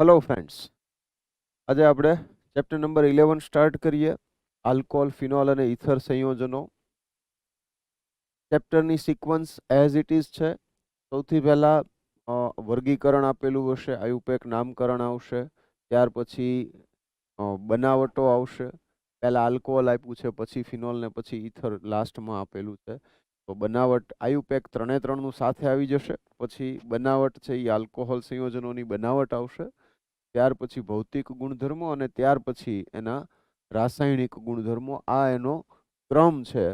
Hello friends, આજે આપણે chapter number 11 start કરીએ. આલ્કોહોલ, ફિનોલ અને ઇથર સંયોજનો. ચેપ્ટરની સિક્વન્સ એઝ ઇટ ઇઝ છે. સૌથી પહેલા વર્ગીકરણ આપેલું હશે, આયુપેક નામકરણ આવશે, ત્યાર પછી બનાવટો આવશે. પહેલા આલ્કોહોલ આપ્યું છે, પછી ફિનોલ ને પછી ઇથર લાસ્ટમાં આપેલું છે. તો બનાવટ આયુપેક ત્રણે ત્રણનું સાથે આવી જશે. પછી બનાવટ છે એ આલ્કોહોલ સંયોજનોની બનાવટ આવશે. ત્યાર પછી ભૌતિક ગુણધર્મો અને ત્યાર પછી એના રાસાયણિક ગુણધર્મો. આ એનો ક્રમ છે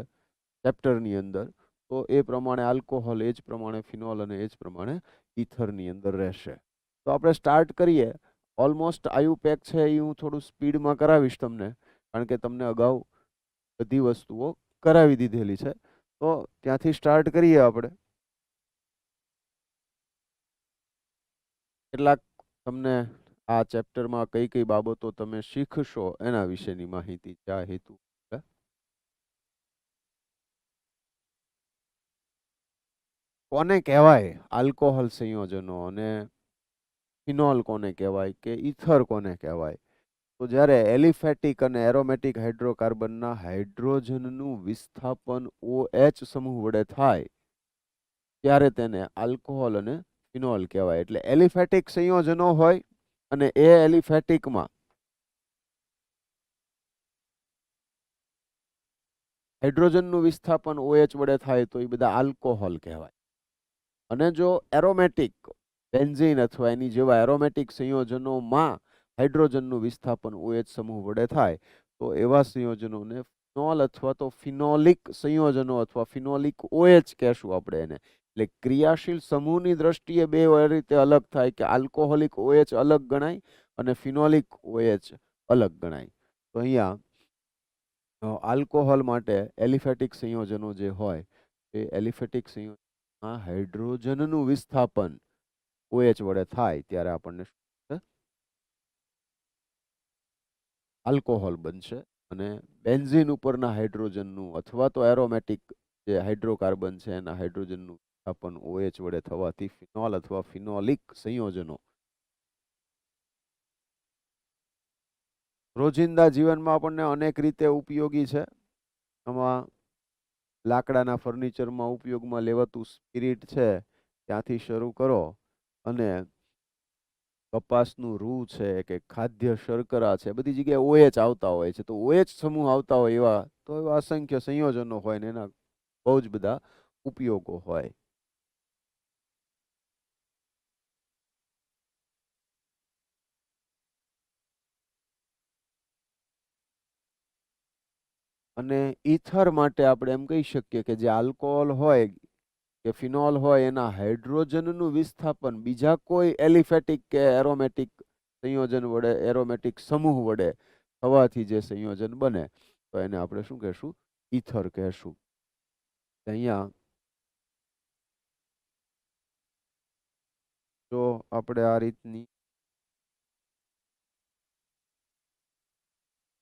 ચેપ્ટરની અંદર. તો એ પ્રમાણે આલ્કોહોલ, એ જ પ્રમાણે ફિનોલ અને એ જ પ્રમાણે ઇથરની અંદર રહેશે. તો આપણે સ્ટાર્ટ કરીએ. ઓલમોસ્ટ આયુપેક છે એ હું થોડું સ્પીડમાં કરાવીશ તમને, કારણ કે તમને અગાઉ બધી વસ્તુઓ કરાવી દીધેલી છે. તો ત્યાંથી સ્ટાર્ટ કરીએ આપણે. કેટલાક તમને આ ચેપ્ટરમાં કઈ કઈ બાબતો તમે શીખશો એના વિશેની માહિતી છે આ હેતુ. કોને કહેવાય આલ્કોહોલ સંયોજનો અને ફિનોલ કોને કહેવાય કે ઇથર કોને કહેવાય? તો જ્યારે એલિફેટિક અને એરોમેટિક હાઇડ્રોકાર્બનના હાઇડ્રોજનનું વિસ્થાપન OH સમૂહ વડે થાય ત્યારે તેને આલ્કોહોલ અને ફિનોલ કહેવાય. એટલે એલિફેટિક સંયોજનો હોય અને એ એલિફેટિકમાં હાઇડ્રોજનનું વિસ્થાપન OH વડે થાય તો એ બધા આલ્કોહોલ કહેવાય. અને જો એરોમેટિક બેન્ઝીન અથવા એની જેવા એરોમેટિક સંયોજનોમાં હાઇડ્રોજનનું વિસ્થાપન OH સમૂહ વડે થાય તો એવા સંયોજનોને ફિનોલ અથવા તો ફિનોલિક સંયોજનો અથવા ફિનોલિક OH કહેશું આપણે એને. એટલે ક્રિયાશીલ સમૂહની દ્રષ્ટિએ બે રીતે અલગ થાય કે આલ્કોહોલિક OH અલગ ગણાય અને ફિનોલિક OH અલગ ગણાય. તો અહીંયા આલ્કોહોલ માટે એલિફેટિક સંયોજનો જે હોય એ એલિફેટિક સંયોજનમાં હાઇડ્રોજનનું વિસ્થાપન OH વડે થાય ત્યારે આપણને આલ્કોહોલ બનશે. અને બેન્ઝીન ઉપરના હાઇડ્રોજનનું અથવા તો એરોમેટિક જે હાઇડ્રોકાર્બન છે એના હાઇડ્રોજનનું વિસ્થાપન OH વડે થવાથી ફિનોલ અથવા ફિનોલિક સંયોજનો. રોજિંદા જીવનમાં આપણને અનેક રીતે ઉપયોગી છે. આમાં લાકડાના ફર્નિચરમાં ઉપયોગમાં લેવાતું સ્પિરિટ છે ત્યાંથી શરૂ કરો અને કપાસનું રૂ છે કે ખાદ્ય શર્કરા છે, બધી જગ્યાએ OH આવતા હોય છે. તો OH સમૂહ આવતા હોય એવા અસંખ્ય સંયોજનો હોય ને એના બહુ જ બધા ઉપયોગો હોય. અને ઈથર માટે આપણે એમ કહી શકીએ કે જે આલ્કોહોલ હોય કે ફિનોલ હોય એના હાઇડ્રોજનનું વિસ્થાપન બીજા કોઈ એલિફેટિક કે એરોમેટિક સંયોજન વડે, એરોમેટિક સમૂહ વડે થવાથી જે સંયોજન બને તો એને આપણે શું કહેશું? ઈથર કહેશું. અહીંયા જો આપણે આ રીતની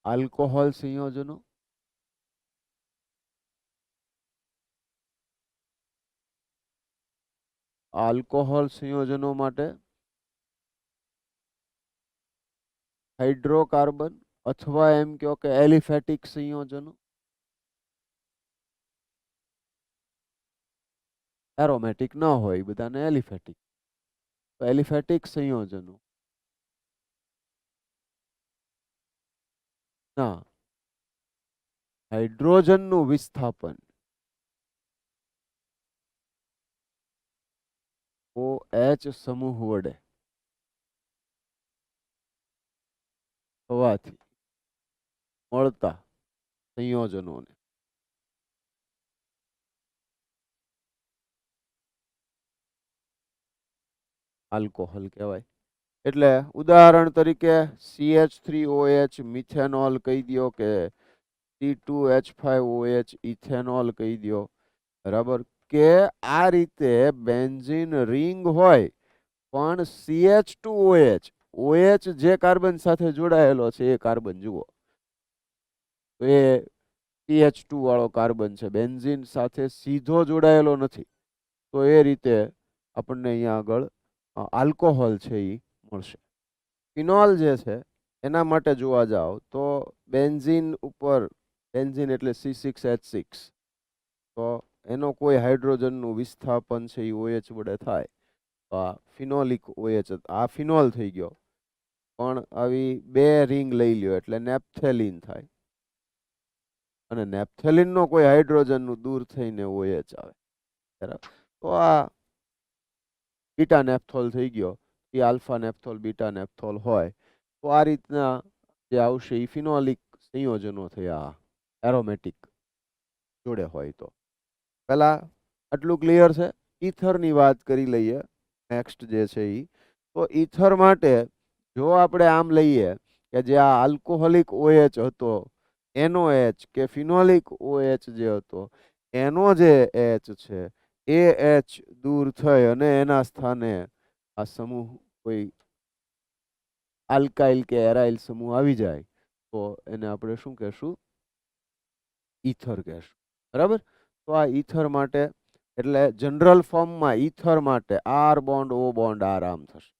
આલ્કોહોલ સંયોજનો, આલ્કોહોલ સંયોજનો માટે હાઇડ્રોકાર્બન અથવા એમ કહો કે એલિફેટિક સંયોજનો, એરોમેટિક ન હોય બધાને એલિફેટિક. તો એલિફેટિક સંયોજનો ના હાઇડ્રોજનનું વિસ્થાપન OH સમૂહ વડે થવાથી મળતા સંયોજનોને આલ્કોહોલ કહેવાય. એટલે ઉદાહરણ તરીકે CH3OH મિથેનોલ કહી દો કે C2H5OH ઇથેનોલ કહી દો. બરાબર? કે આ રીતે બેન્ઝીન રિંગ હોય પણ CH2OH જે કાર્બન સાથે જોડાયેલો છે એ કાર્બન જુઓ તો એ CH2 વાળો કાર્બન છે, બેન્ઝીન સાથે સીધો જોડાયેલો નથી. તો એ રીતે આપણને અહીંયા આગળ આલ્કોહોલ છે એ મળશે. ફિનોલ જે છે એના માટે જોવા જાવ તો બેન્ઝીન ઉપર, બેન્ઝીન એટલે C6H6, તો એનો કોઈ હાઇડ્રોજનનું વિસ્થાપન છે એ OH વડે થાય તો આ ફિનોલિક OH, આ ફિનોલ થઈ ગયો. પણ આવી બે રિંગ લઈ લ્યો એટલે નેપ્થેલિન થાય, અને નેપ્થેલિનનો કોઈ હાઇડ્રોજનનું દૂર થઈને OH આવે, બરાબર. તો આ બીટા નેપ્થોલ થઈ ગયો, એ આલ્ફા નેપ્થોલ બીટા નેપ્થોલ હોય. તો આ રીતના જે આવશે એ ફિનોલિક સંયોજનો થયા, એરોમેટિક જોડે હોય તો. પહેલા આટલું ક્લિયર છે. ઈથરની વાત કરી લઈએ, નેક્સ્ટ જે છે એ. તો ઈથર માટે જો આપણે આમ લઈએ કે જે આ આલ્કોહોલિક OH હતો એનો H કે ફિનોલિક OH જે હતો એનો જે H છે એ H દૂર થઈ અને એના સ્થાને આ સમૂહ કોઈ આલ્કાઇલ કે એરાઇલ સમૂહ આવી જાય તો એને આપણે શું કહેશું? ઈથર કહેશું, બરાબર. તો આ ઈથર માટે એટલે જનરલ ફોર્મમાં ઈથર માટે R bond O bond R આમ થશે.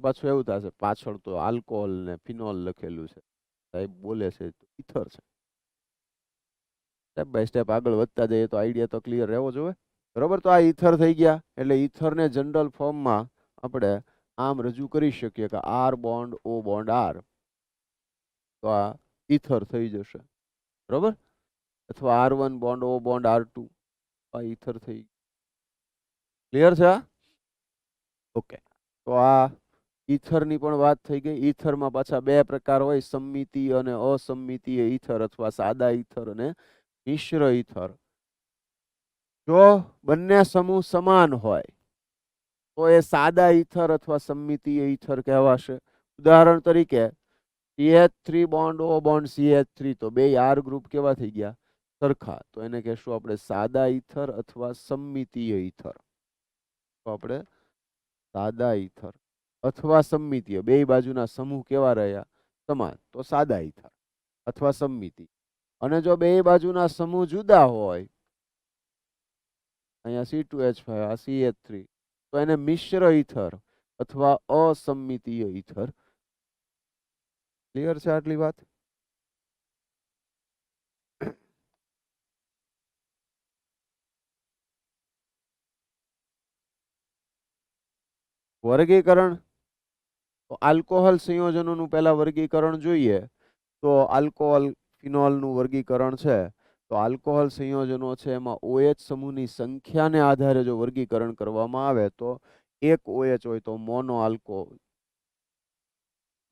પાછું એવું થશે, પાછળ તો આલ્કોહોલ ને ફિનોલ લખેલું છે, સાહેબ બોલે છે ઈથર છે. સ્ટેપ બાય સ્ટેપ આગળ વધતા જઈએ તો આઈડિયા તો ક્લિયર રહેવો જોઈએ, બરોબર. તો આ ઈથર થઈ ગયા એટલે ઈથરને જનરલ ફોર્મમાં આપણે આમ રજૂ કરી શકીએ કે R bond O bond R, તો આ ઈથર થઈ જશે, બરોબર. અથવા R1 bond O bond R2, આ ઈથર થઈ. ક્લિયર છે? ઓકે. તો આ ઈથરની પણ વાત થઈ ગઈ. ઈથરમાં પાછા બે પ્રકાર હોય, સમમિતીય અને અસમમિતીય ઈથર, અથવા સાદા ઈથર અને મિશ્ર ઈથર. જો બંને સમૂહ સમાન હોય તો એ સાદા ઈથર અથવા સમમિતીય ઈથર કહેવાશે. ઉદાહરણ તરીકે CH3 bond O bond CH3, તો બે R ગ્રુપ કેવા થઈ ગયા? સરખા. તો એને કહેશું આપણે સાદા ઈથર અથવા સમમિતીય ઈથર. તો આપણે સાદા ઈથર અથવા સમમિતીય, બે બાજુના સમૂહ કેવા રહ્યા? સમાન, તો સાદા ઈથર અથવા સમમિતિ. અને જો બે બાજુના સમૂહ જુદા હોય, અહીંયા C2H5 આ CH3, તો એને મિશ્ર ઈથર અથવા અસમમિતીય ઈથર. ક્લિયર છે આટલી વાત? વર્ગીકરણ, તો આલ્કોહોલ સંયોજનોનું પહેલા વર્ગીકરણ જોઈએ. તો આલ્કોહોલ ફિનોલનું વર્ગીકરણ છે. તો આલ્કોહોલ સંયોજનો છે એમાં OH સમૂહની સંખ્યાને આધારે જો વર્ગીકરણ કરવામાં આવે તો એક OH હોય તો મોનો આલ્કો,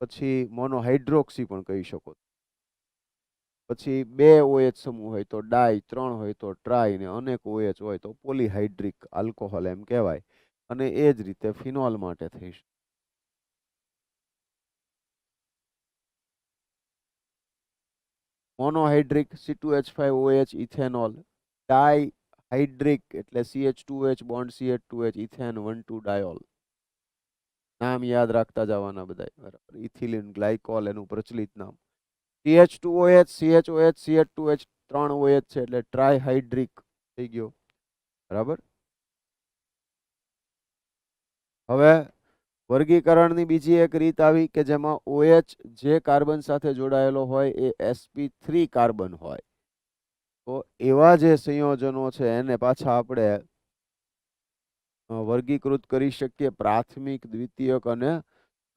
પછી મોનો હાઇડ્રોક્સી પણ કહી શકો. પછી બે OH સમૂહ હોય તો ડાય, ત્રણ હોય તો ટ્રાય, ને અનેક OH હોય તો પોલીહાઇડ્રિક આલ્કોહોલ એમ કહેવાય. અને એ જ રીતે ફિનોલ માટે થઈ શકે. મોનોહાઇડ્રિક C2H5OH ઇથેનોલ, ડાયહાઇડ્રિક એટલે CH2OH bond CH2H ethane 1,2 diol. નામ યાદ રાખતા જવાના બધા, બરાબર. ઇથિલિન ગ્લાયકોલ એનું પ્રચલિત નામ. CH2OH CHOH CH2H ત્રણ OH છે એટલે ટ્રાયહાઇડ્રિક થઈ ગયો, બરાબર. હવે વર્ગીકરણની બીજી એક રીત આવી કે જેમાં OH જે કાર્બન સાથે જોડાયેલો હોય એ sp3 કાર્બન હોય. તો એવા જે સંયોજનો છે એને પાછા આપણે વર્ગીકૃત કરી શકીએ પ્રાથમિક, દ્વિતીયક અને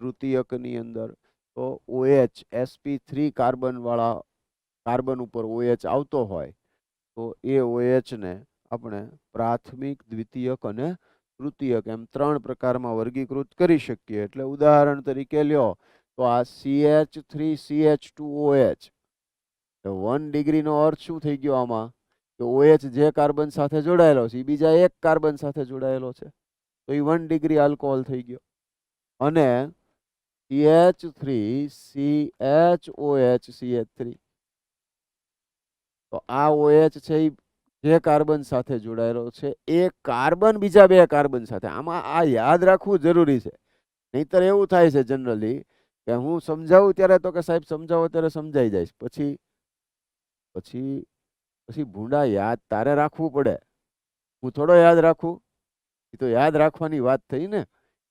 તૃતીયકની અંદર. તો OH sp3 કાર્બન વાળા કાર્બન ઉપર OH આવતો હોય તો એ OH ને આપણે પ્રાથમિક, દ્વિતીયક અને તૃતીયક એમ ત્રણ પ્રકારમાં વર્ગીકૃત કરી શકીએ. એટલે ઉદાહરણ તરીકે લ્યો તો આ CH3CH2OH, 1 ડિગ્રીનો અર્થ શું થઈ ગયો આમાં? કે OH જે કાર્બન સાથે જોડાયેલો છે એ બીજા એક કાર્બન સાથે જોડાયેલો છે, તો એ 1 ડિગ્રી આલ્કોહોલ થઈ ગયો. અને CH3CHOH CH3, તો આ OH છે એ જે કાર્બન સાથે જોડાયેલો છે એ કાર્બન બીજા બે કાર્બન સાથે, આમાં આ યાદ રાખવું જરૂરી છે. નહીતર એવું થાય છે જનરલી કે હું સમજાવું ત્યારે તો કે સાહેબ સમજાવો ત્યારે સમજાઈ જાય, પછી પછી પછી ભૂંડા યાદ તારે રાખવું પડે, હું થોડો યાદ રાખું. એ તો યાદ રાખવાની વાત થઈ ને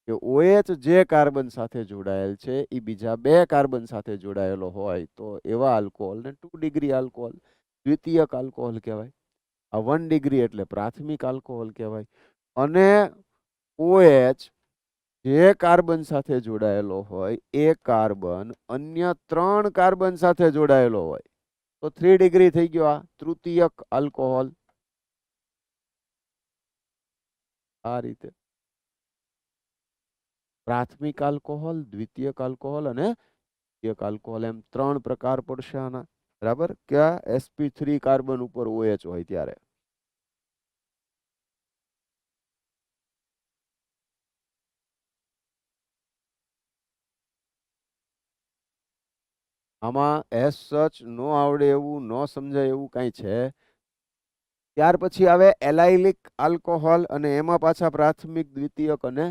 કે OH જે કાર્બન સાથે જોડાયેલ છે એ બીજા બે કાર્બન સાથે જોડાયેલો હોય તો એવા આલ્કોહોલને 2 ડિગ્રી આલ્કોહોલ દ્વિતીયક આલ્કોહોલ કહેવાય. આ 1 ડિગ્રી એટલે પ્રાથમિક આલ્કોહોલ કહેવાય. અને OH જે કાર્બન સાથે જોડાયેલો હોય એ કાર્બન અન્ય 3 કાર્બન સાથે જોડાયેલો હોય તો 3 ડિગ્રી થઈ ગયો આ તૃતીયક આલ્કોહોલ. આ રીતે પ્રાથમિક આલ્કોહોલ, દ્વિતીયક આલ્કોહોલ અને તૃતીયક આલ્કોહોલ એમ 3 પ્રકાર પડશે આના. બરાબર, ક્યાં sp3 કાર્બન ઉપર OH હોય ત્યારે. આમાં એસ સચ નો આવડે એવું, નો સમજાય એવું કઈ છે. ત્યાર પછી આવે એલાઇલિક આલ્કોહોલ અને એમાં પાછા પ્રાથમિક, દ્વિતીયક અને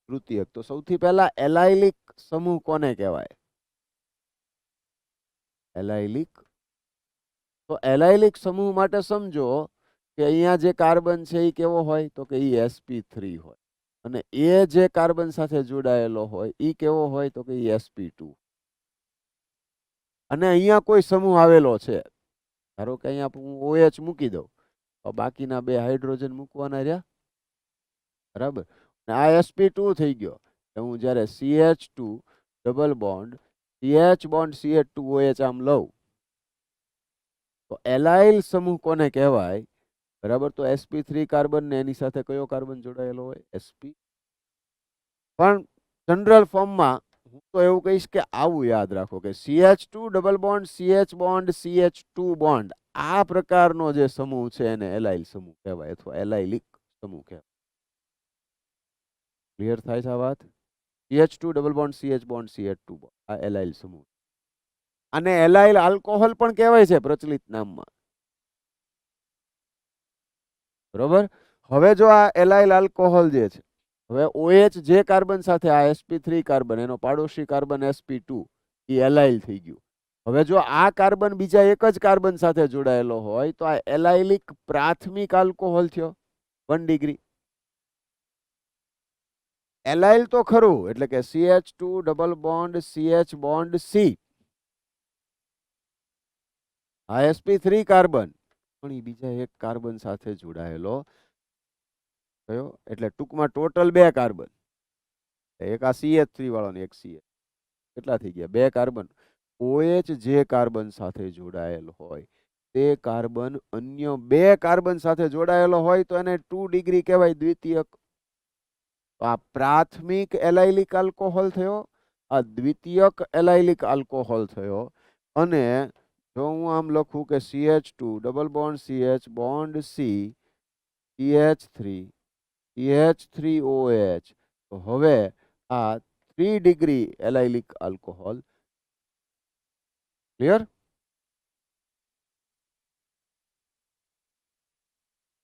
તૃતીયક. તો સૌથી પહેલા એલાઇલિક સમૂહ કોને કહેવાય? એલાઇલિક. તો એલાઇલિક સમૂહ માટે સમજો કે અહીંયા જે કાર્બન છે એ કેવો હોય તો કે એ sp3 હોય, અને એ જે કાર્બન સાથે જોડાયેલો હોય એ કેવો હોય તો કે એ sp2. અને અહીંયા કોઈ સમૂહ આવેલો છે, ધારો કે અહીંયા હું OH મૂકી દઉં તો બાકીના બે હાઇડ્રોજન મૂકવાના રહ્યા. બરાબર, આ sp2 થઈ ગયો. હું જ્યારે CH2 double bond CH bond CH2OH આમ લઉં તો એલાઇલ સમૂહ કોને કહેવાય? બરાબર, તો sp3 કાર્બન ને એની સાથે કયો કાર્બન જોડાયેલો હોય? sp. પણ જનરલ ફોર્મમાં હું તો એવું કહીશ કે આવું યાદ રાખો કે CH2 double bond CH bond CH2 bond આ પ્રકારનો જે સમૂહ છે એને એલાઇલ સમૂહ કહેવાય અથવા એલાઇલિક સમૂહ કહેવાય. ક્લિયર થાય છે આ વાત? CH2 double bond CH bond CH2 bond આ એલાઇલ સમૂહ. અને એલાઇલ આલ્કોહોલ પણ કહેવાય છે પ્રચલિત નામમાં. બરોબર, હવે જો આ એલાઇલ આલ્કોહોલ જે છે, હવે OH જે કાર્બન સાથે આ sp3 કાર્બન એનો પાડોશી કાર્બન sp2 એ એલાઇલ થઈ ગયું. હવે જો આ કાર્બન બીજા એક જ કાર્બન સાથે જોડાયેલો હોય તો આ એલાઇલિક પ્રાથમિક આલ્કોહોલ થયો 1 ડિગ્રી. એલાઇલ તો ખરું, એટલે કે CH2 double bond CH bond C આ sp3 કાર્બન પણ એ બીજા એક કાર્બન સાથે જોડાયેલો કયો, એટલે ટૂંકમાં ટોટલ બે કાર્બન, એક આ CH3 વાળો ને એક CH, કેટલા થઈ ગયા? બે કાર્બન. OH જે કાર્બન સાથે જોડાયેલ હોય તે કાર્બન અન્ય બે કાર્બન સાથે જોડાયેલો હોય તો એને 2 ડિગ્રી કહેવાય, દ્વિતીયક. તો આ પ્રાથમિક એલાઇલિક આલ્કોહોલ થયો, આ દ્વિતીયક એલાઇલિક આલ્કોહોલ થયો. અને જો હું આમ લખું કે CH2 double bond CH bond C CH3OH તો હવે આ 3 degree allylic alcohol. Clear?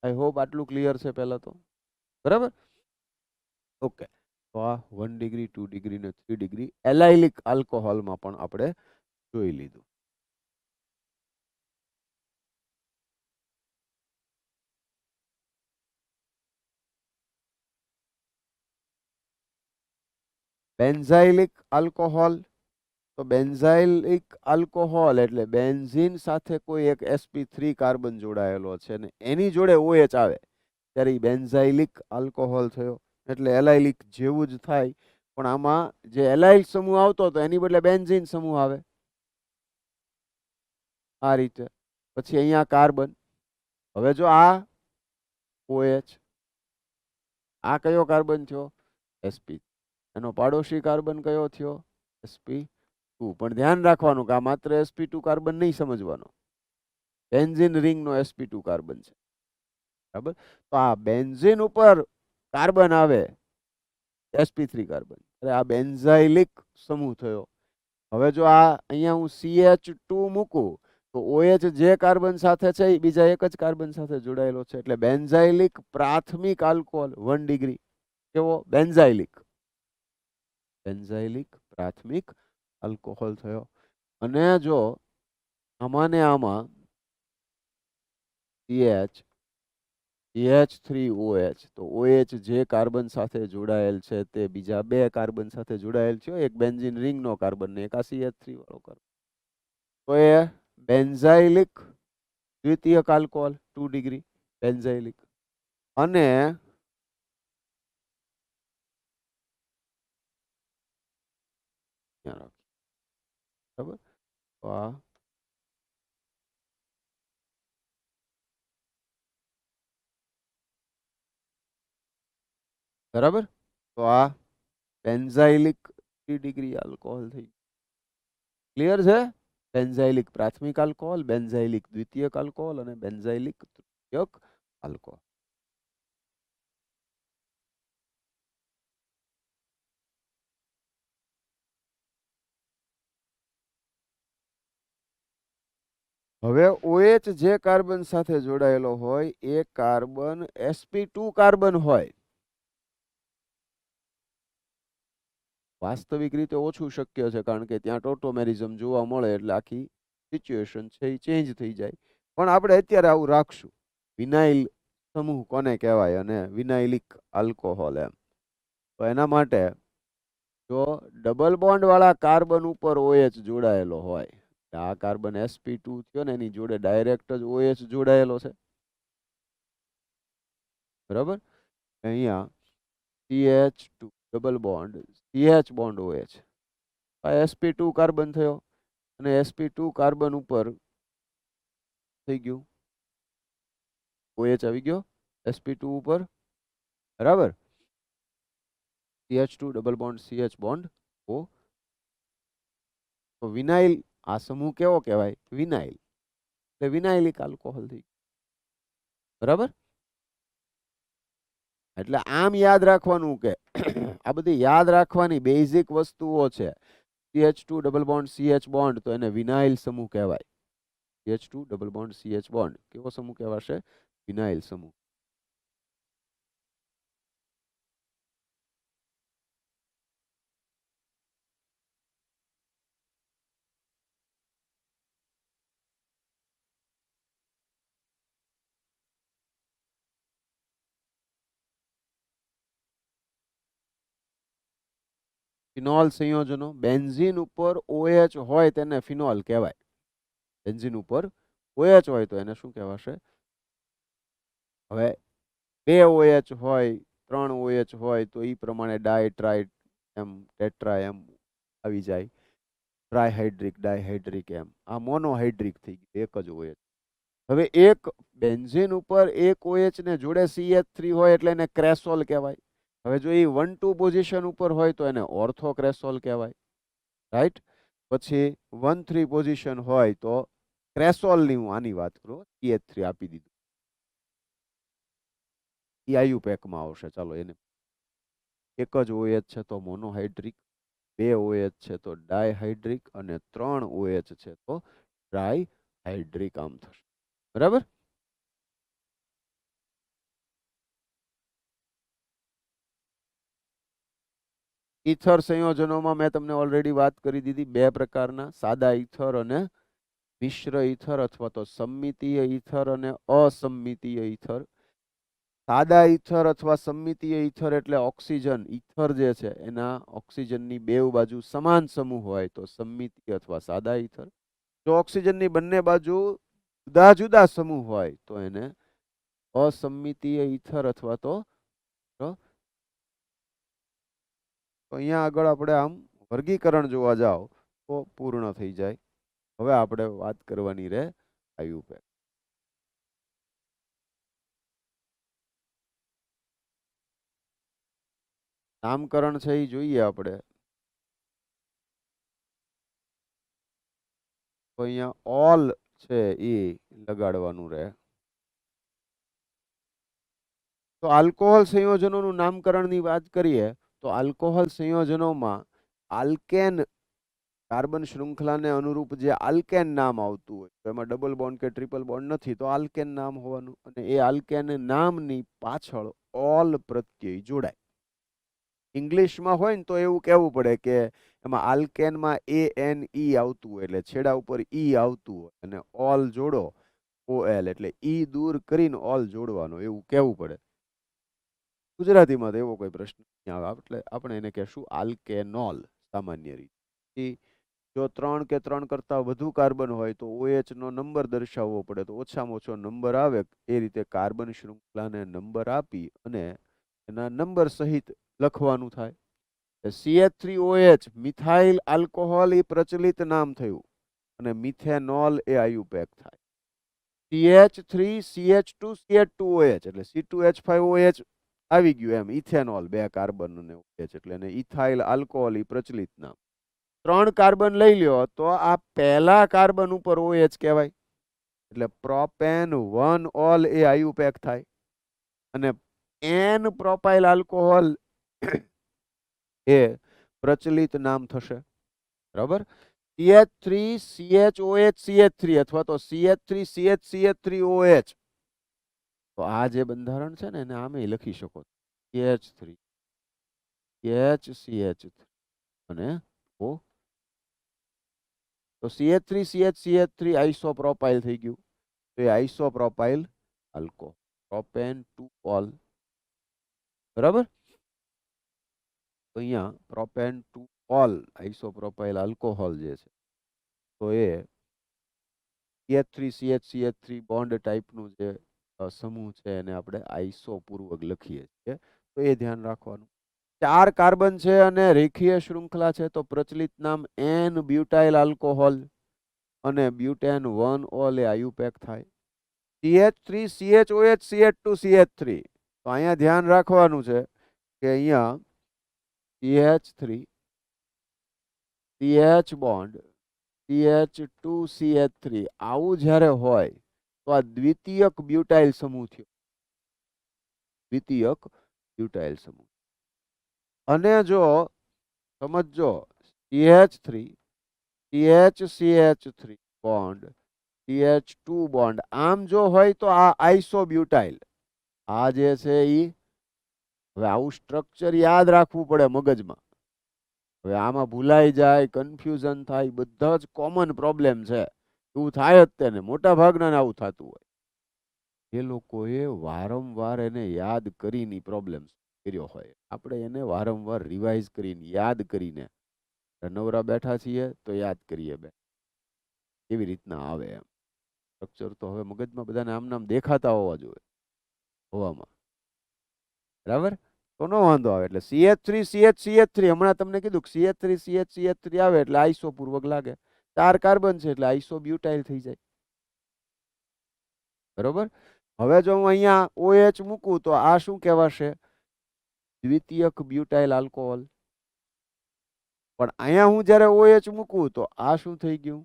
I hope આટલું ક્લિયર છે પહેલા તો. બરાબર, ઓકે. તો આ 1 ડિગ્રી 2 ડિગ્રી ને 3 ડિગ્રી એલાઇલિક આલ્કોહોલમાં પણ આપણે જોઈ લીધું. Benzylic alcohol. તો બેન્ઝાઇલિક આલ્કોહોલ એટલે બેન્ઝીન સાથે કોઈ એક sp3 કાર્બન જોડાયેલો છે ને એની જોડે OH આવે ત્યારે એ બેન્ઝાઇલિક આલ્કોહોલ થયો. એટલે એલાઇલિક જેવું જ થાય, પણ આમાં જે એલાઇલ સમૂહ આવતો હતો એની બદલે બેન્ઝીન સમૂહ આવે. આ રીતે. પછી અહીંયા કાર્બન. હવે જો આ OH, આ કયો કાર્બન થયો? sp. એનો પાડોશી કાર્બન કયો થયો? sp2. પણ ધ્યાન રાખવાનું કે આ માત્ર sp2 કાર્બન નહીં સમજવાનો, બેન્ઝીન રિંગ નો sp2 કાર્બન છે. બરાબર, તો આ બેન્ઝીન ઉપર કાર્બન આવે sp3 કાર્બન, એટલે આ બેન્ઝાઇલિક સમૂહ થયો. હવે જો આ અહીંયા હું CH2 મૂકું તો OH જે કાર્બન સાથે છે એ બીજા એક જ કાર્બન સાથે જોડાયેલો છે, એટલે બેન્ઝાઇલિક પ્રાથમિક આલ્કોહોલ 1 ડિગ્રી. કેવો? બેન્ઝાઇલિક. બેન્ઝાઇલિક પ્રાથમિક આલ્કોહોલ થયો. અને જો આમાં ને આમાં CH3OH, તો OH જે કાર્બન સાથે જોડાયેલ છે તે બીજા બે કાર્બન સાથે જોડાયેલ છે, એક બેન્ઝીન રિંગનો કાર્બન ને એક આ CH3 વાળો કાર્બન. તો એ બેન્ઝાઇલિક દ્વિતીયક આલ્કોહોલ 2 ડિગ્રી બેન્ઝાઇલિક. અને બરાબર, તો આ બરાબર, તો આ બેન્ઝાઇલિક 3 ડિગ્રી આલ્કોહોલ થઈ. ક્લિયર છે? બેન્ઝાઇલિક પ્રાથમિક આલ્કોહોલ, બેન્ઝાઇલિક દ્વિતીયક આલ્કોહોલ અને બેન્ઝાઇલિક તૃતીયક આલ્કોહોલ. હવે OH જે કાર્બન સાથે જોડાયેલો હોય એ કાર્બન sp2 કાર્બન હોય. વાસ્તવિક રીતે ઓછું શક્ય છે, કારણ કે ત્યાં ટોટોમેરિઝમ જોવા મળે એટલે આખી સિચ્યુએશન છે એ ચેન્જ થઈ જાય. પણ આપણે અત્યારે આવું રાખશું. વિનાઇલ સમૂહ કોને કહેવાય અને વિનાઇલિક આલ્કોહોલ એમ. તો એના માટે જો ડબલ બોન્ડ વાળા કાર્બન ઉપર OH જોડાયેલો હોય, આ કાર્બન sp2 થયો ને એની જોડે ડાયરેક્ટ જ OH જોડાયેલો છે. બરાબર, અહીંયા CH2 double bond CH bond OH, આ sp2 કાર્બન થયો અને sp2 કાર્બન ઉપર થઈ ગયું OH આવી ગયો sp2 ઉપર. બરાબર, CH2 double bond CH bond O. તો વિનાઇલ આ સમૂહ કેવો કહેવાય? વિનાઇલ. એટલે વિનાઇલિક આલ્કોહોલ થઈ. બરાબર, એટલે આમ યાદ રાખવાનું કે આ બધી યાદ રાખવાની બેઝિક વસ્તુઓ છે. CH2 double bond CH bond, તો એને વિનાઇલ સમૂહ કહેવાય. CH2 double bond CH bond કેવો સમૂહ કહેવાશે? વિનાઇલ સમૂહ. ફિનોલ સંયોજનો, બેન્ઝીન ઉપર OH હોય તેને ફિનોલ કહેવાય. બેન્ઝીન ઉપર OH હોય તો એને શું કહેવાશે? હવે 2 OH હોય, 3 OH હોય તો એ પ્રમાણે ડાય, ટ્રાય, એમ ટેટ્રા એમ આવી જાય. ટ્રાયહાઇડ્રિક, ડાયહાઇડ્રિક એમ. આ મોનોહાઇડ્રિક થઈ ગયું, એક જ OH. હવે એક બેન્ઝીન ઉપર એક OH ને જોડે CH3 હોય એટલે એને ક્રેસોલ કહેવાય. હવે જો એ 1-2 પોઝિશન ઉપર હોય તો એને ઓર્થો ક્રેસોલ કહેવાય. રાઈટ? પછી 1-3 પોઝિશન હોય તો ક્રેસોલની હું આની વાત કરું, CH3 આપી દીધું. એ આયુપેકમાં આવશે. ચાલો, એને એક જ OH છે તો મોનોહાઇડ્રિક, 2 OH છે તો ડાયહાઇડ્રિક અને 3 OH છે તો ટ્રાયહાઇડ્રિક આમ થશે. બરાબર? ઈથર સંયોજનોમાં મેં તમને ઓલરેડી વાત કરી દીધી, બે પ્રકારના, સાદા ઈથર અને મિશ્ર ઈથર અથવા તો સમમિતીય ઈથર અને અસમમિતીય ઈથર. સાદા ઈથર અથવા સમમિતીય ઈથર એટલે ઓક્સિજન ઈથર જે છે એના ઓક્સિજનની બેવ બાજુ સમાન સમૂહ હોય તો સમમિતીય અથવા સાદા ઈથર. જો ઓક્સિજનની બંને બાજુ જુદા જુદા સમૂહ હોય તો એને અસમમિતીય ઈથર અથવા તો અહીંયા આગળ આપણે આમ વર્ગીકરણ જોવા જાવ તો પૂર્ણ થઈ જાય. હવે આપણે વાત કરવાની રહે આયુપેક. નામકરણ છે એ જોઈએ આપણે. તો અહીંયા ઓલ છે એ લગાડવાનું રહે. તો આલ્કોહોલ સંયોજનોનું નામકરણની વાત કરીએ તો આલ્કોહોલ સંયોજનોમાં આલ્કેન કાર્બન શૃંખલાને અનુરૂપ જે આલ્કેન નામ આવતું હોય તો એમાં ડબલ બોન્ડ કે ટ્રિપલ બોન્ડ નથી તો આલ્કેન નામ હોવાનું, અને એ આલ્કેન નામની પાછળ ઓલ પ્રત્યય જોડાય. ઇંગ્લિશમાં હોય ને તો એવું કહેવું પડે કે એમાં આલ્કેનમાં ANE આવતું હોય એટલે છેડા ઉપર ઈ આવતું હોય અને ઓલ જોડો OL એટલે ઈ દૂર કરીને ઓલ જોડવાનો એવું કહેવું પડે. ગુજરાતીમાં તો એવો કોઈ પ્રશ્ન નહીં આવે એટલે આપણે એને કહેશું આલ્કેનોલ સામાન્ય રીતે. જો 3 કે 3 કરતા વધુ કાર્બન હોય તો OH નો નંબર દર્શાવવો પડે તો ઓછામાં ઓછો નંબર આવે એ રીતે કાર્બન શૃંખલાને નંબર આપી અને એના નંબર સહિત લખવાનું થાય. CH3OH મિથાઇલ આલ્કોહોલ એ પ્રચલિત નામ થયું અને મિથેનોલ એ આયુપેક થાય. CH3CH2CH2OH એટલે C2H5OH આવી ગયું એમ ઇથેનોલ, 2 કાર્બન અને OH એટલે એને ઇથાઇલ આલ્કોહોલ એ પ્રચલિત નામ. 3 કાર્બન લઈ લ્યો તો આ પહેલા કાર્બન ઉપર OH કહેવાય એટલે પ્રોપેન 1 ઓલ એ આયુપેક થાય અને N પ્રોપાઇલ આલ્કોહોલ એ પ્રચલિત નામ થશે. બરાબર. CH3CHOH અથવા તો CH3CHCH3OH તો આ જે બંધારણ છે ને એને આમે લખી શકો CH3 CH અને O તો CH3CHCH3 આઇસોપ્રોપાઇલ થઈ ગયું તો એ આઇસોપ્રોપાઇલ આલ્કોહોલ પ્રોપેન 2 ઓલ. બરાબર. તો અહીંયા પ્રોપેન 2 ઓલ આઇસોપ્રોપાઇલ આલ્કોહોલ જે છે તો એ CH3CHCH3 બોન્ડ ટાઈપનું જે સમૂહ છે એને આપણે આઈસો પૂર્વક લખીએ છીએ તો એ ધ્યાન રાખવાનું. 4 કાર્બન છે અને રેખીય શૃંખલા છે તો પ્રચલિત નામ N બ્યુટાઇલ આલ્કોહોલ અને બ્યુટેન 1 ઓલ એ આયુપેક થાય. CH3CHOH CH2CH3 તો અહીંયા ધ્યાન રાખવાનું છે કે અહીંયા CH3 CH બોન્ડ CH2CH3 આવું જ્યારે હોય તો આ દ્વિતીયક બ્યુટાઇલ સમૂહ થયો. દ્વિતીયક બ્યુટાઇલ સમૂહ. અને જો સમજો CH3 CH bond CH2 bond આમ જો હોય તો આ આઇસોબ્યુટાઇલ આ જે છે ઈ હવે આવું સ્ટ્રક્ચર યાદ રાખવું પડે મગજમાં. હવે આમાં ભૂલાઈ જાય, કન્ફ્યુઝન થાય, બધા જ કોમન પ્રોબ્લેમ છે. એવું થાય જ તેને મોટા ભાગના આવું થતું હોય. એ લોકોએ વારંવાર એને યાદ કરીને પ્રોબ્લેમ કર્યો હોય. આપણે એને વારંવાર રિવાઇઝ કરીને યાદ કરીને નવરા બેઠા છીએ તો યાદ કરીએ બે કેવી રીતના આવે એમ. સ્ટ્રક્ચર તો હવે મગજમાં બધાને આમ નામ દેખાતા હોવા જોઈએ હોવામાં. બરાબર. તો નો વાંધો આવે. એટલે CH3CHCH3 હમણાં તમને કીધું CH3CHCH3 આવે એટલે આઈસો પૂર્વક લાગે. 4 કાર્બન છે એટલે આઈસો બ્યુટાઇલ થઈ જાય. બરોબર. હવે જો હું અહીંયા OH મૂકું તો આ શું કહેવાશે? દ્વિતીયક બ્યુટાઇલ આલ્કોહોલ. પણ અહીંયા હું જ્યારે OH મૂકું તો આ શું થઈ ગયું?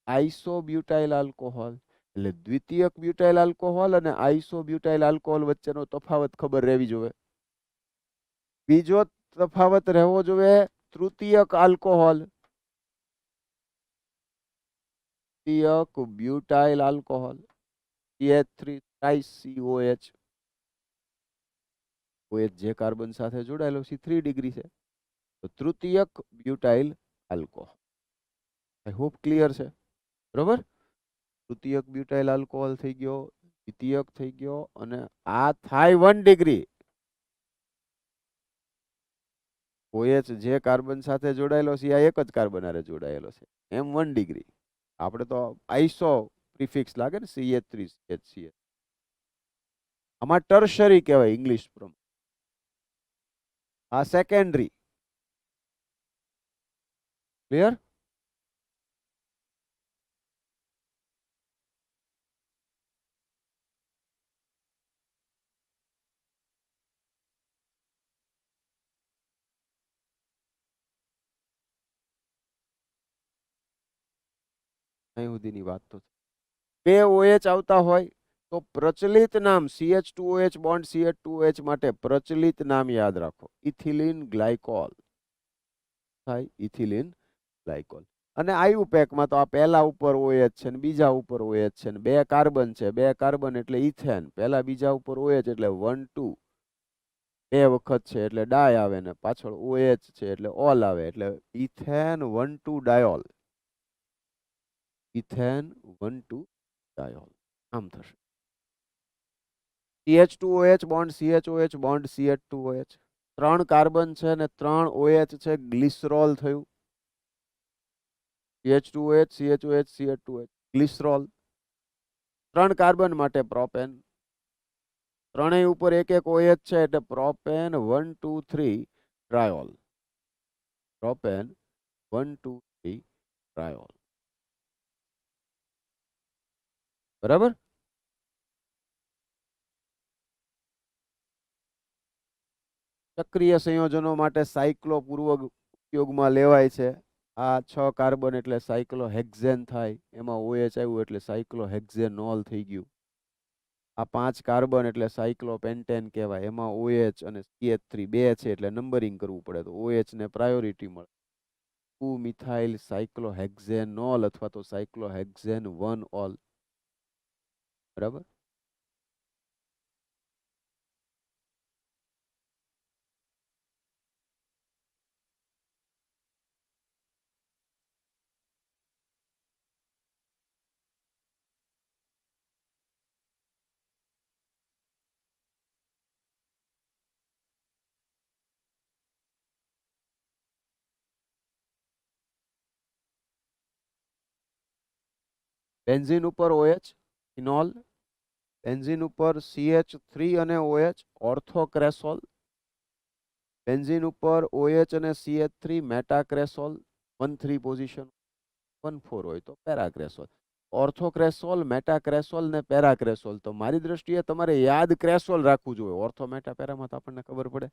Isobutyl alcohol. એટલે દ્વિતીયક બ્યુટાઇલ આલ્કોહોલ અને આઈસો બ્યુટાઇલ આલ્કોહોલ વચ્ચેનો તફાવત ખબર રહેવી જોઈએ. બીજો તફાવત રહેવો જોઈએ તૃતીયક આલ્કોહોલ. તૃતીયક butyl alcohol CH3 COH. OH જે કાર્બન સાથે જોડાયેલો છે 3 ડિગ્રી છે તો તૃતીયક butyl alcohol. I hope clear છે. બરોબર. તૃતીયક બ્યુટાઇલ આલ્કોહોલ થઈ ગયો, દ્વિતીયક થઈ ગયો અને આ થાય 1 ડિગ્રી. OH જે કાર્બન સાથે જોડાયેલો છે આ એક જ કાર્બન હારે જોડાયેલો છે એમ 1 ડિગ્રી. આપણે તો આઈસો પ્રિફિક્સ લાગે ને CH3 CH. આમાં ટર્શરી કહેવાય ઇંગ્લિશ પ્રમાણે. આ સેકન્ડરી. ક્લિયર? અહીં સુધીની વાત તો 2 OH આવતા હોય તો પ્રચલિત નામ CH2OH બોન્ડ CH2OH માટે પ્રચલિત નામ યાદ રાખો. ઇથિલિન ગ્લાયકોલ થાય. Ethylene glycol. અને આયુપેકમાં તો આ પહેલા ઉપર OH છે ને બીજા ઉપર OH છે ને 2 કાર્બન છે, 2 કાર્બન એટલે ઇથેન, પહેલા બીજા ઉપર OH એટલે 1 2, 2 વખત છે એટલે ડાય આવે ને પાછળ OH છે એટલે ઓલ આવે, એટલે ઇથેન 1 2 ડાયોલ, ઇથેન 1 2 ડાયોલ આમ થશે. CH2OH bond CHOH bond CH2OH, 3 carbon છે ને 3 OH છે, ગ્લિસરોલ થયું. CH2OH CHOH CH2OH glycerol. 3 carbon માટે પ્રોપેન, ત્રણેય ઉપર એક એક OH છે એટલે પ્રોપેન 1 2 3 ટ્રાયોલ, પ્રોપેન 1 2 3 ટ્રાયોલ. બરાબર. સક્રિય સંયોજનો માટે સાયક્લોપૂર્વક ઉપયોગમાં લેવાય છે. આ 6 કાર્બન એટલે સાયક્લોહેક્ઝેન થાય, એમાં OH આવ્યું એટલે સાયક્લોહેક્ઝેનોલ થઈ ગયું. આ 5 કાર્બન એટલે સાયક્લોપેન્ટેન કહેવાય, એમાં OH અને CH3 2 છે એટલે નંબરિંગ કરવું પડે તો OH ને પ્રાયોરિટી મળે. 2 મિથાઇલ સાયક્લોહેક્ઝેનોલ અથવા તો સાયક્લોહેક્ઝેન 1 ઓલ. બરાબર. બેન્ઝીન ઉપર OH ફિનોલ, બેન્ઝીન ઉપર CH3 અને OH ઓર્થોક્રેસોલ, બેન્ઝીન ઉપર OH અને CH3 મેટાક્રેસોલ 1 3 પોઝિશન, 1 4 હોય તો પેરાક્રેસોલ. ઓર્થોક્રેસોલ, મેટાક્રેસોલ ને પેરાક્રેસોલ, તો મારી દ્રષ્ટિએ તમારે યાદ ક્રેસોલ રાખવું જોઈએ. ઓર્થો મેટા પેરામાં તો આપણને ખબર પડે.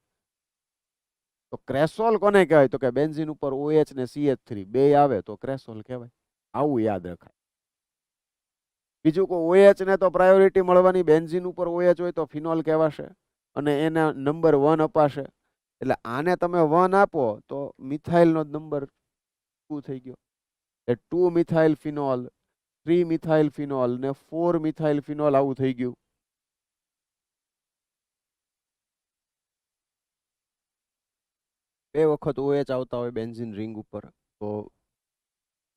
તો ક્રેસોલ કોને કહેવાય તો કે બેન્ઝીન ઉપર OH ને CH3 બે આવે તો ક્રેસોલ કહેવાય. આવું યાદ રખાય. બીજું કોઈ OH ને તો પ્રાયોરિટી મળવાની, બેન્ઝીન ઉપર OH હોય તો ફિનોલ કહેવાશે અને એના નંબર 1 અપાશે. એટલે આને તમે 1 આપો તો મિથાઇલનો નંબર 2 થઈ ગયો. એટલે 2 મિથાઇલ ફિનોલ, 3 મિથાઇલ ફિનોલ ને 4 મિથાઇલ ફિનોલ આવું થઈ ગયું. બે વખત OH આવતા હોય બેન્ઝીન રિંગ ઉપર તો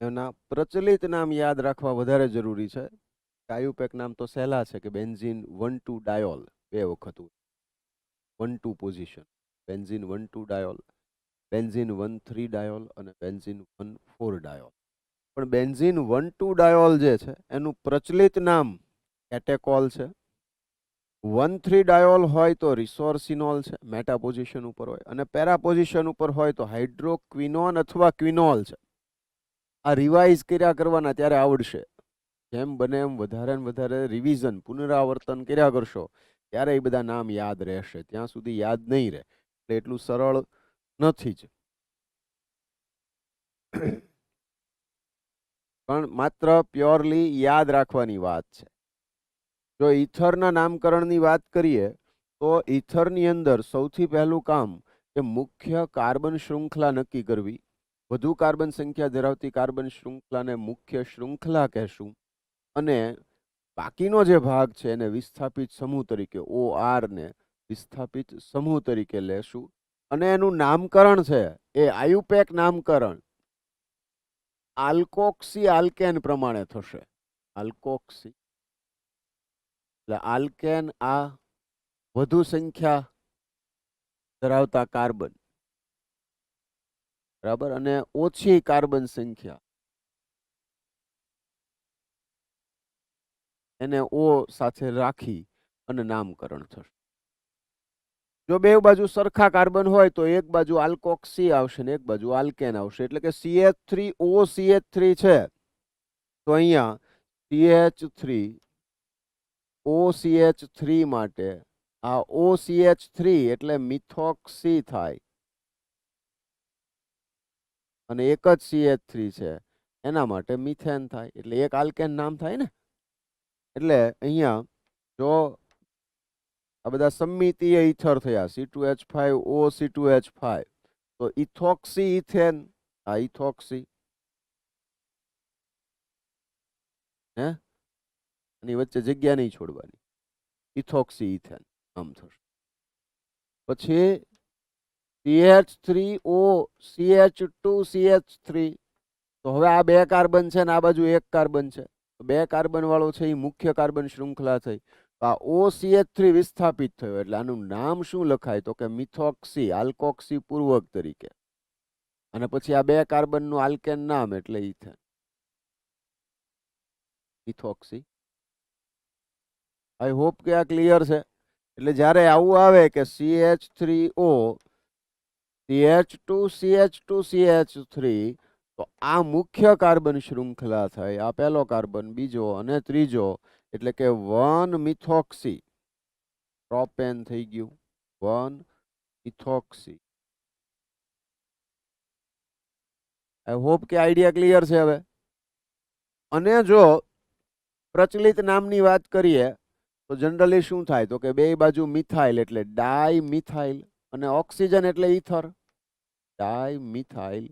એના પ્રચલિત નામ યાદ રાખવા વધારે જરૂરી છે. આયુપેક નામ તો સહેલા છે કે બેન્ઝીન 1 2 ડાયોલ, બે વખત 1 2 position, benzene 1 2 diol, benzene 1 3 diol અને બેન્ઝીન 1 4 ડાયોલ. પણ બેન્ઝીન 1 2 ડાયોલ જે છે એનું પ્રચલિત નામ કેટેકોલ છે. 1 3 ડાયોલ હોય તો રિસોર્સિનોલ છે, મેટા પોઝિશન ઉપર હોય, અને પેરા પોઝિશન ઉપર હોય તો હાઇડ્રોક્વિનોન અથવા ક્વિનોલ છે. આ રિવાઇઝ કર્યા કરવાના ત્યારે આવડશે. જેમ બને એમ વધારે ને વધારે રિવિઝન પુનરાવર્તન કર્યા કરશો ત્યારે એ બધા નામ યાદ રહેશે. ત્યાં સુધી યાદ નહીં રહે, એટલે એટલું સરળ નથી જ. પણ માત્ર પ્યોરલી યાદ રાખવાની વાત છે. જો ઈથરના નામકરણની વાત કરીએ તો ઈથરની અંદર સૌથી પહેલું કામ કે મુખ્ય કાર્બન શૃંખલા નક્કી કરવી. વધુ કાર્બન સંખ્યા ધરાવતી કાર્બન શૃંખલાને મુખ્ય શૃંખલા કહેશું અને બાકીનો જે ભાગ છે એને વિસ્થાપિત સમૂહ તરીકે OR ને વિસ્થાપિત સમૂહ તરીકે લેશું. અને એનું નામકરણ છે એ આયુપેક નામકરણ આલ્કોક્સી આલ્કેન પ્રમાણે થશે. આલ્કોક્સી એટલે આલ્કેન આ વધુ સંખ્યા ધરાવતા કાર્બન, બરાબર, અને ઓછી કાર્બન સંખ્યા એને O સાથે રાખી અને નામકરણ થશે. જો બે બાજુ સરખા કાર્બન હોય તો એક બાજુ આલ્કોક્સી આવશે ને એક બાજુ આલ્કેન આવશે. એટલે કે CH3O CH3 છે તો અહીંયા CH3OCH3 માટે આ OCH3 એટલે મિથોક્સી થાય અને એક જ CH3 છે એના માટે મિથેન થાય, એટલે એક આલ્કેન નામ થાય ને. એટલે અહીંયા જો આ બધા સમમિતીય ઈથર થયા C2H5O C2H5 તો ઇથોક્સી ઇથેન, આ ઇથોક્સી હે, એની વચ્ચે જગ્યા નહીં છોડવાની. ઇથોક્સી ઇથેન આમ થશે. પછી CH3O CH2CH3. તો હવે આ 2 કાર્બન છે ને આ બાજુ 1 કાર્બન છે. તો 2 કાર્બન વાળો છે એ મુખ્ય કાર્બન શૃંખલા થઈ. આ OCH3 વિસ્થાપિત થયો એટલે આનું નામ શું લખાય? તો કે મિથોક્સી આલ્કોક્સી પૂર્વક તરીકે. અને પછી આ 2 કાર્બનનું આલ્કેન નામ એટલે ઇથેન, મિથોક્સી. આઈ હોપ કે આ ક્લિયર છે. એટલે જ્યારે આવું આવે કે CH3O CH2 CH2 CH3, તો આ મુખ્ય કાર્બન શૃંખલા થઈ. આ પહેલો કાર્બન, બીજો અને ત્રીજો, એટલે કે 1 મિથોક્સી પ્રોપેન થઈ ગયું. 1 મિથોક્સી. આઈ હોપ કે આઈડિયા ક્લિયર છે હવે. અને જો પ્રચલિત નામની વાત કરીએ તો જનરલી શું થાય? તો કે બે બાજુ મિથાઇલ એટલે ડાય મિથાઇલ, અને ઓક્સિજન એટલે ઇથર. ડાય મિથાઇલ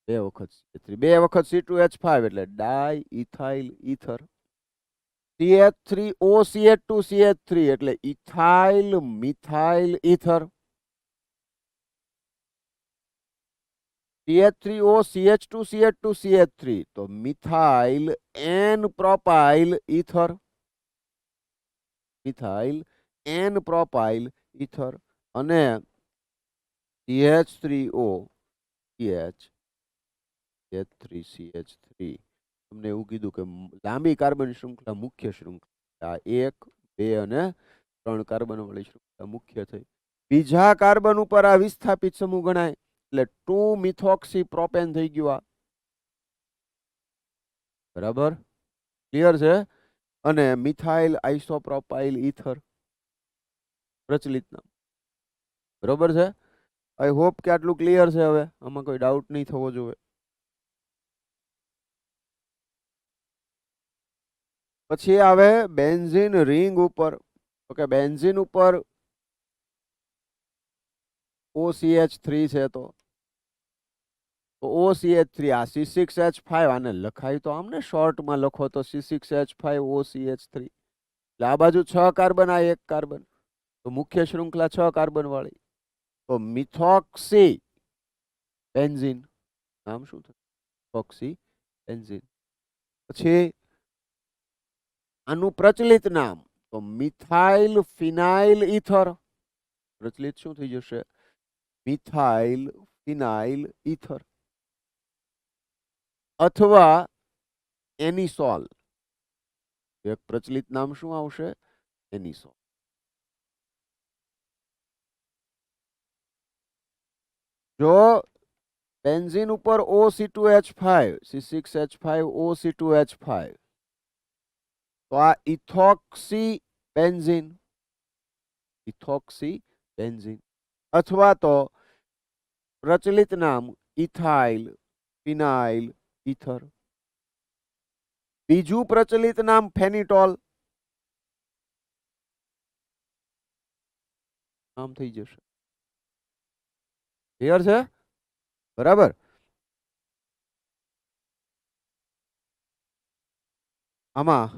2 વખત C3, 2 વખત C2H5 એટલે ડાય ઇથાઇલ ઇથર. CH3O CH2CH3 એટલે ethyl methyl ether. CH3O CH2 CH2 CH3 તો methyl N propyl ether. Methyl N propyl ether. અને CH3O CH3CH3 તમને એવું કીધું કે લાંબી કાર્બન શૃંખલા મુખ્ય શૃંખલા. 1 2 અને 3 કાર્બન વાળી શૃંખલા મુખ્ય થઈ. બીજા કાર્બન ઉપર આ વિસ્થાપિત સમૂહ ગણાય એટલે 2 મિથોક્સી પ્રોપેન થઈ ગયું. આ બરાબર ક્લિયર છે. અને મિથાઇલ આઇસોપ્રોપાઇલ ઇથર પ્રચલિત નામ. બરોબર છે. આઈ હોપ કે આટલું ક્લિયર છે. હવે આમાં કોઈ ડાઉટ નહીં થવો જોઈએ. પછી આવે બેન્ઝીન રિંગ ઉપર. ઓકે, બેન્ઝીન ઉપર OCH3 છે. તો OCH3 આ C6H5 આને લખાય તો આમને શોર્ટમાં લખો તો C6H5 OCH3. એટલે આ બાજુ 6 કાર્બન, આ 1 કાર્બન. તો મુખ્ય શૃંખલા 6 કાર્બન વાળી. તો મિથોક્સી બેન્ઝીન નામ શું થયું? Methoxy benzene. પછી આનું પ્રચલિત નામ તો મિથાઇલ ફિનાઇલ ઇથર. પ્રચલિત શું થઈ જશે? મિથાઇલ ફિનાઇલ ઇથર અથવા એનિસોલ. એક પ્રચલિત નામ શું આવશે? એનિસોલ. જો બેન્ઝીન ઉપર OC2H5 C6H5 OC2H5 તો આ ઇથોક્સી બેન્ઝીન. ઇથોક્સી બેન્ઝીન અથવા તો પ્રચલિત નામ ઇથાઇલ ફિનાઇલ ઇથર. બીજું પ્રચલિત નામ ફેનિટોલ. નામ થઈ જશે. ક્લિયર છે? બરાબર. આમાં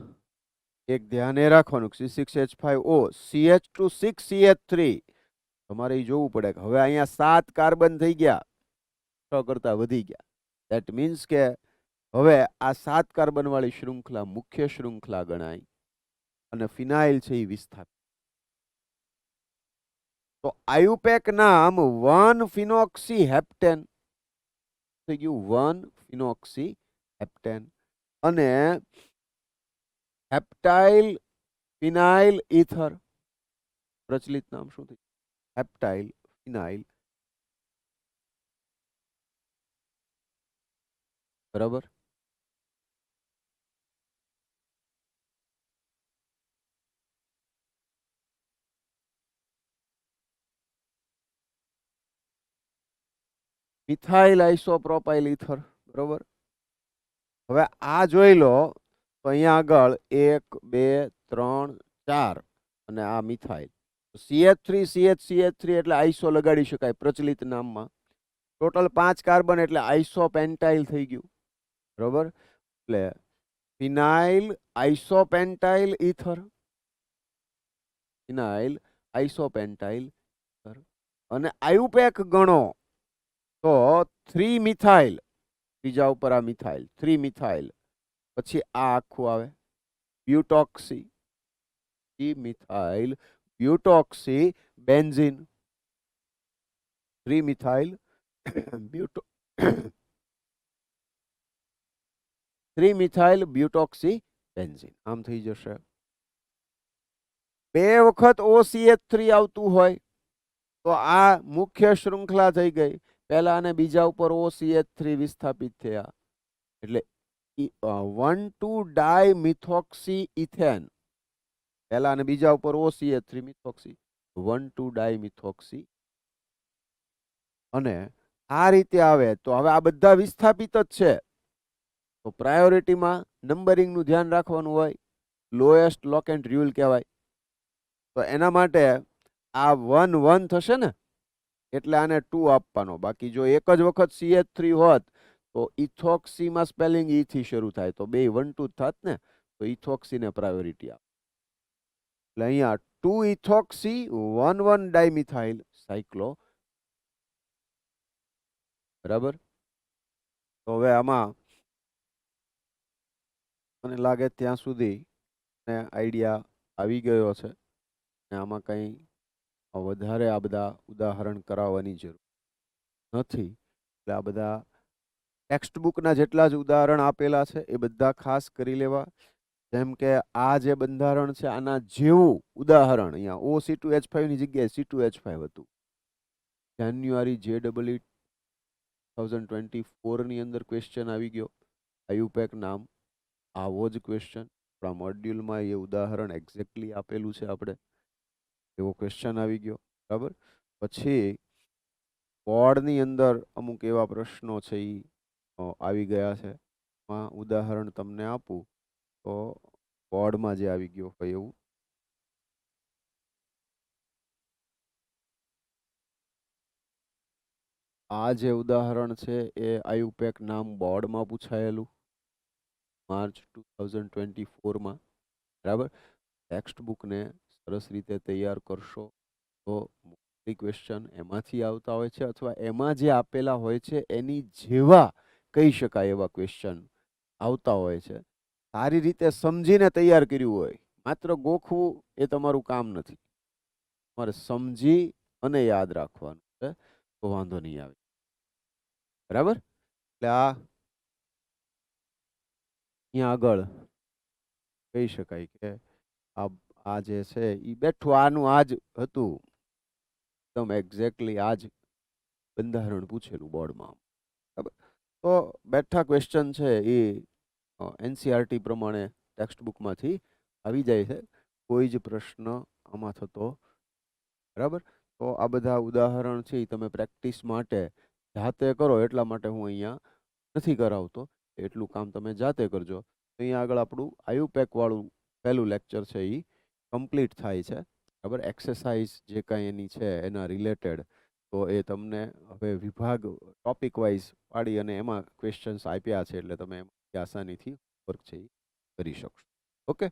એક ધ્યાને રાખવાનું C6H5O CH2 તમારે જોવું પડે કે હવે અહીંયા 7 કાર્બન થઈ ગયા, 6 કરતા વધી ગયા. ધેટ મીન્સ કે હવે આ 7 કાર્બન વાળી શૃંખલા મુખ્ય શૃંખલા ગણાય અને ફિનાઇલ છે એ વિસ્થાપિત. તો આયુપેક નામ 1 ફિનોક્સી હેપ્ટેન થઈ ગયું. 1 ફિનોક્સી હેપ્ટેન. અને હેપ્ટાઇલ ફિનાઇલ ઇથર પ્રચલિત નામ શું થયું? Heptyl phenyl. બરાબર. Methyl isopropyl ether. બરોબર. હવે આ જોઈ લો તો અહીંયા આગળ 1 2 3 4 અને આ મિથાઇલ. CH3 એટલે આઈસો લગાડી શકાય પ્રચલિત નામમાં. ટોટલ 5 કાર્બન એટલે આઈસોપેન્ટાઇલ થઈ ગયું. બરોબર. એટલે ફિનાઇલ આઇસોપેન્ટાઇલ ઇથર, ફિનાઇલ આઇસોપેન્ટાઇલ ઇથર. અને આયુપેક ગણો તો 3 મિથાઇલ, બીજા ઉપર આ મિથાઇલ 3 મિથાઇલ, પછી આ આખું આવે butoxy, methyl butoxy benzene, 3 methyl બ્યુટો 3 મિથાઇલ બ્યુટોક્સી બેન્ઝીન. આમ થઈ જશે. 2 વખત OCH3 આવતું હોય તો આ મુખ્ય શૃંખલા થઈ ગઈ. પહેલા અને બીજા ઉપર OCH3 વિસ્થાપિત થયા એટલે 1,2 ડાયમિથોક્સી ઇથેન, પહેલા અને બીજા ઉપર OCH3 મિથોક્સી 1,2 ડાયમિથોક્સી. અને આ રીતે આવે તો હવે આ બધા વિસ્થાપિત જ છે તો પ્રાયોરિટીમાં નંબરિંગનું ધ્યાન રાખવાનું હોય. લોએસ્ટ લોકેન્ટ રૂલ કહેવાય. તો એના માટે આ 1 1 થશે ને એટલે આને 2 આપવાનો. બાકી જો એક જ વખત CH3 હોત તો ઇથોક્સીમાં સ્પેલિંગ ઈ થી શરૂ થાય તો બે 1 2 થાત ને, તો ઇથોક્સીને પ્રાયોરિટી આપે. એટલે અહીંયા 2 ઇથોક્સી 1 1 ડાયમિથાઇલ સાયક્લો. બરાબર. તો હવે આમાં મને લાગે ત્યાં સુધી આઈડિયા આવી ગયો છે. આમાં કંઈ વધારે આ બધા ઉદાહરણ કરાવવાની જરૂર નથી. એટલે આ બધા ટેક્સ્ટ બુકના જેટલા જ ઉદાહરણ આપેલા છે એ બધા ખાસ કરી લેવા. જેમ કે આ જે બંધારણ છે આના જેવું ઉદાહરણ અહીંયા OC2H5 ની જગ્યાએ C2H5 હતું. જાન્યુઆરી JEE 2024 ની અંદર ક્વેશ્ચન આવી ગયો. આયુપેક નામ આવો જ ક્વેશ્ચન આપણા મોડ્યુલમાં એ ઉદાહરણ એક્ઝેક્ટલી આપેલું છે આપણે, એવો ક્વેશ્ચન આવી ગયો. બરાબર. પછી બોર્ડની અંદર અમુક એવા પ્રશ્નો છે એ આવી ગયા છે. ઉદાહરણ તમને આપું તો બોર્ડમાં જે આવી ગયો હોય એવું. આ જે ઉદાહરણ છે એ આયુપેક નામ બોર્ડમાં પૂછાયેલું માર્ચ 2024માં. બરાબર. ટેક્સ્ટ બુકને સરસ રીતે તૈયાર કરશો તો ક્વેશ્ચન એમાંથી આવતા હોય છે અથવા એમાં જે આપેલા હોય છે એની જેવા કહી શકાય એવા ક્વેશ્ચન આવતા હોય છે. સારી રીતે સમજીને તૈયાર કર્યું હોય, માત્ર ગોખવું એ તમારું કામ નથી. તમારે સમજી અને યાદ રાખવાનું છે તો વાંધો નહીં આવે. બરાબર. એટલે અહીંયા આગળ કહી શકાય કે આ જે છે એ બેઠું આનું આ જ હતું. એકદમ એક્ઝેક્ટલી આ જ બંધારણ પૂછેલું બોર્ડમાં. બરાબર. તો બેઠા ક્વેશ્ચન છે એ NCERT પ્રમાણે ટેક્સ્ટ બુકમાંથી આવી જાય છે. કોઈ જ પ્રશ્ન આમાં થતો. બરાબર. તો આ બધા ઉદાહરણ છે એ તમે પ્રેક્ટિસ માટે જાતે કરો એટલા માટે હું અહીંયા નથી કરાવતો. એટલું કામ તમે જાતે કરજો. અહીંયા આગળ આપણું આયુપેક વાળું પહેલું લેક્ચર છે એ કમ્પ્લીટ થાય છે. બરાબર. એક્સરસાઇઝ જે કાંઈ એની છે એના રિલેટેડ તો એ તમને હવે વિભાગ ટોપિક વાઇઝ પાડી અને એમાં ક્વેશ્ચન્સ આપ્યા છે એટલે તમે આસાનીથી વર્ક છે એ કરી શકશો. ઓકે.